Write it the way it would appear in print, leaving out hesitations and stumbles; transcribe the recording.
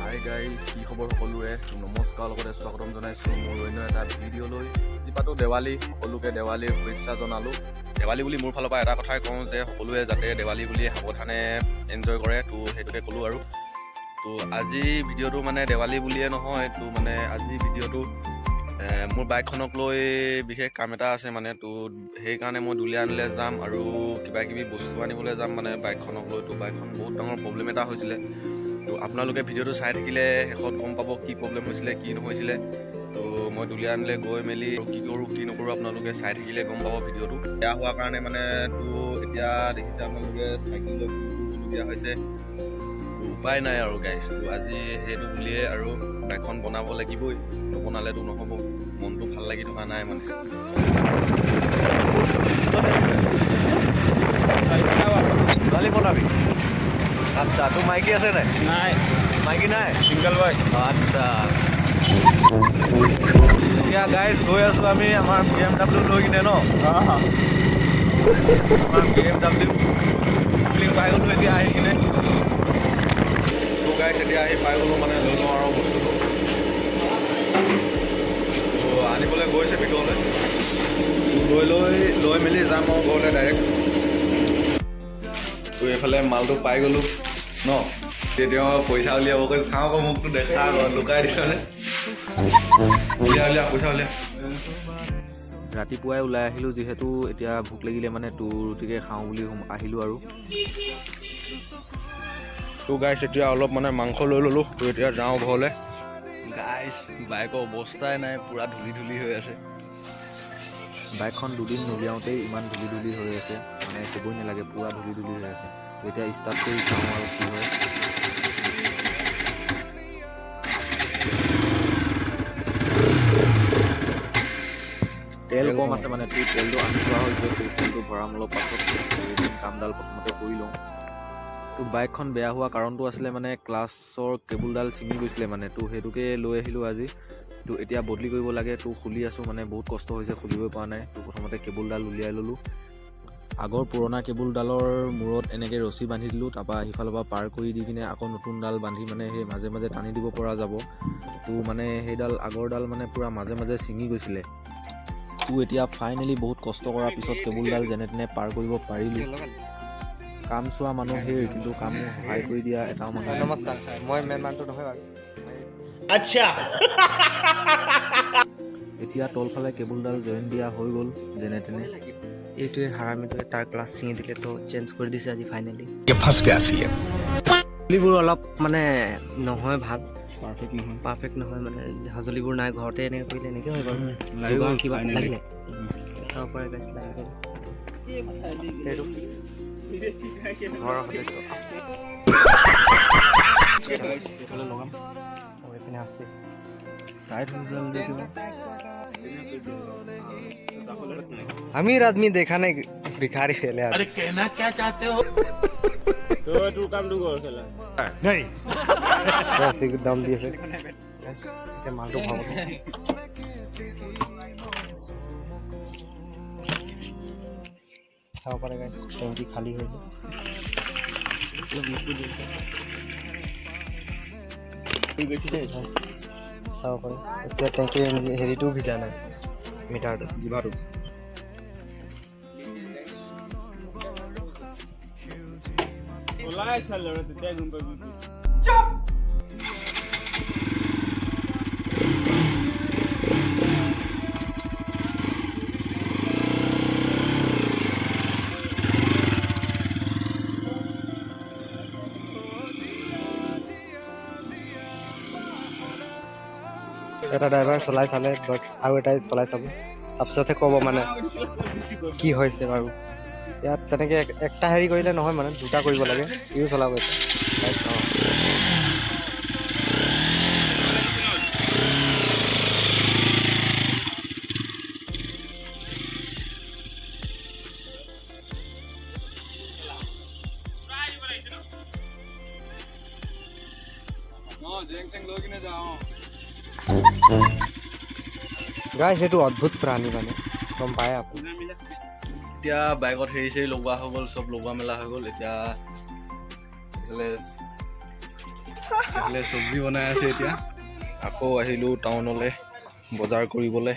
Hi guys, কি খবৰ সকলোৰে? নমস্কাৰ, লগতে স্বাগতম জনাইছোঁ মোৰ অন্য এটা ভিডিঅ'লৈ। যিপাতো দেৱালী, সকলোকে দেৱালীৰ শুভেচ্ছা জনালোঁ। দেৱালী বুলি মোৰ ফালৰ পৰা এটা কথাই কওঁ যে সকলোৱে যাতে দেৱালী বুলি সাৱধানে এনজয় কৰে, তো সেইটোকে ক'লোঁ আৰু। তো আজি ভিডিঅ'টো মানে দেৱালী বুলিয়ে নহয়, তো মানে আজি ভিডিঅ'টো মোৰ বাইকখনক লৈ বিশেষ কাম এটা আছে মানে, তো সেইকাৰণে মই দুলীয়াজানলৈ যাম আৰু কিবা কিবি বস্তু আনিবলৈ যাম মানে বাইকখনক লৈ। তো বাইকখন বহুত ডাঙৰ প্ৰব্লেম এটা হৈছিলে, তো আপোনালোকে ভিডিঅ'টো চাই থাকিলে শেষত গম পাব কি প্ৰব্লেম হৈছিলে কি নহৈছিলে। তো মই দুলীয়াজানলৈ গৈ মেলি কি কৰোঁ কি নকৰোঁ আপোনালোকে চাই থাকিলে গম পাব। ভিডিঅ'টো বেয়া হোৱাৰ কাৰণে মানে তো এতিয়া দেখিছে আপোনালোকে চাইকেল লৈ ঘূৰিবলগীয়া হৈছে। উপায় নাই আৰু গাইজ, তো আজি সেইটো বুলিয়ে আৰু বাইকখন বনাব লাগিবই, নবনালেতো নহ'ব। মনটো ভাল লাগি থকা নাই মানে। কালি বনাবি? আচ্ছা, তোৰ মাইকী আছে নাই? নাই, মাইকী নাই? চিংগল বয়। আচ্ছা, এতিয়া গাইজ গৈ আছোঁ আমি আমাৰ BMW লৈ কিনে ন। আমাৰ BMW পাই গ'লোঁ এতিয়া আহি কিনে। তো গাইজ এতিয়া আহি পাই গ'লোঁ মানে, লৈ লওঁ আৰু বস্তুটো। তো আনিবলৈ গৈছে ভিতৰলৈ, লৈ মেলি যাম আৰু ঘৰলৈ ডাইৰেক্ট। তো এইফালে মালটো পাই গ'লোঁ ন। তেতিয়া পইচা উলিয়াব কৈ চাওঁ আকৌ, মোকতো দেখা লুকাই দিছ যে। উলিয়া পইচা উলিয়া। ৰাতিপুৱাই ওলাই আহিলোঁ যিহেতু, এতিয়া ভোক লাগিলে মানে তোৰ ৰুটিকে খাওঁ বুলি আহিলোঁ আৰু। তো গাইছ এতিয়া অলপ মানে মাংস লৈ ল'লোঁ, তো এতিয়া যাওঁ ঘৰলৈ। গাইছ বাইকৰ অৱস্থাই নাই, পূৰা ধূলি হৈ আছে। বাইকখন দুদিন নুলিয়াওঁতেই ইমান ধূলি হৈ আছে, মানে ক'বই নালাগে, পূৰা ধূলি হৈ আছে। এতিয়া ষ্টাৰ্ট কৰি চাওঁ আৰু কি হয়। তেল কম আছে মানে, তোৰ তেলটো আনি থোৱা হৈছে, তোৰ তেলটো ভৰাম অলপ পাছত। কামডাল প্ৰথমতে কৰি লওঁ। তো বাইকখন বেয়া হোৱা কাৰণটো আছিলে মানে ক্লাছৰ কেবুলডাল ছিঙি গৈছিলে মানে, তো সেইটোকে লৈ আহিলোঁ আজি। তো এতিয়া বদলি কৰিব লাগে, তো খুলি আছোঁ মানে, বহুত কষ্ট হৈছে, খুলিবই পৰা নাই। তো প্ৰথমতে কেবুলডাল উলিয়াই ল'লোঁ। আগৰ পুৰণা কেবুলডালৰ মূৰত এনেকৈ ৰছী বান্ধি দিলোঁ, তাৰপৰা সিফালৰ পৰা পাৰ কৰি দি কিনে আকৌ নতুনডাল বান্ধি মানে সেই মাজে মাজে টানি দিব পৰা যাব। তো মানে সেইডাল আগৰডাল মানে পূৰা মাজে মাজে ছিঙি গৈছিলে। তো এতিয়া ফাইনেলি বহুত কষ্ট কৰাৰ পিছত কেবুলডাল যেনে তেনে পাৰ কৰিব পাৰিলোঁ। কাম চোৱা মানুহ হেৰ, কিন্তু কামো সহায় কৰি দিয়া এটাও মানুহ। নমস্কাৰ, মই মেন মানুহটো নহয় বাৰু। আচ্ছা, এতিয়া তলফালে কেবুলডাল জইন দিয়া হৈ গ'ল যেনে তেনে। এইটোৱে হাৰামিটোৱে তাৰ ক্লাছ ছিঙি দিলে, তো চেঞ্জ কৰি দিছে আজি ফাইনেলি। সঁজুলিবোৰ অলপ মানে নহয় ভাল, পাৰফেক্ট নহয় মানে, সঁজুলিবোৰ নাই। ঘৰতে এনেকৈ কৰিলে এনেকৈ হয় বাৰু, যোগাৰ কিবা লাগিলে চাব পাৰে গাইছ, লাগিলে সেইটো ঘৰৰ সদস্য। এইফালে লগাম আৰু এইপিনে আছে টাইট হৈ গ'ল দেখিব। अमीर आदमी देखा नहीं, भिखारी फेले आदमी। अरे कहना क्या चाहते हो? तो तू काम दू कर खेला नहीं, ऐसे दाम दिए से बस इते माल तो भाव चाव पड़ेगा। टंकी खाली हो गई, चाव पड़े इते टंकी हेरी टू भी जाना मीटर জিভাটো ओलाय चल रे ते गुम पे এটা ড্ৰাইভাৰ চলাই চালে বাছ, আৰু এটাই চলাই চাব, তাৰপিছতহে ক'ব মানে কি হৈছে বাৰু। ইয়াত তেনেকৈ একটা হেৰি কৰিলে নহয় মানে, দুটা কৰিব লাগে। ইও চলাব এতিয়া বাইক চাওঁ। গাইছ সেইটো অদ্ভুত প্ৰাণী মানে, গম পায় আপুনি। এতিয়া বাইকত হেৰি চেৰি লগোৱা হৈ গ'ল, চব লগোৱা মেলা হৈ গ'ল। এতিয়া এইফালে এইফালে চব্জি বনাই আছে এতিয়া আকৌ আহিলোঁ টাউনলৈ বজাৰ কৰিবলৈ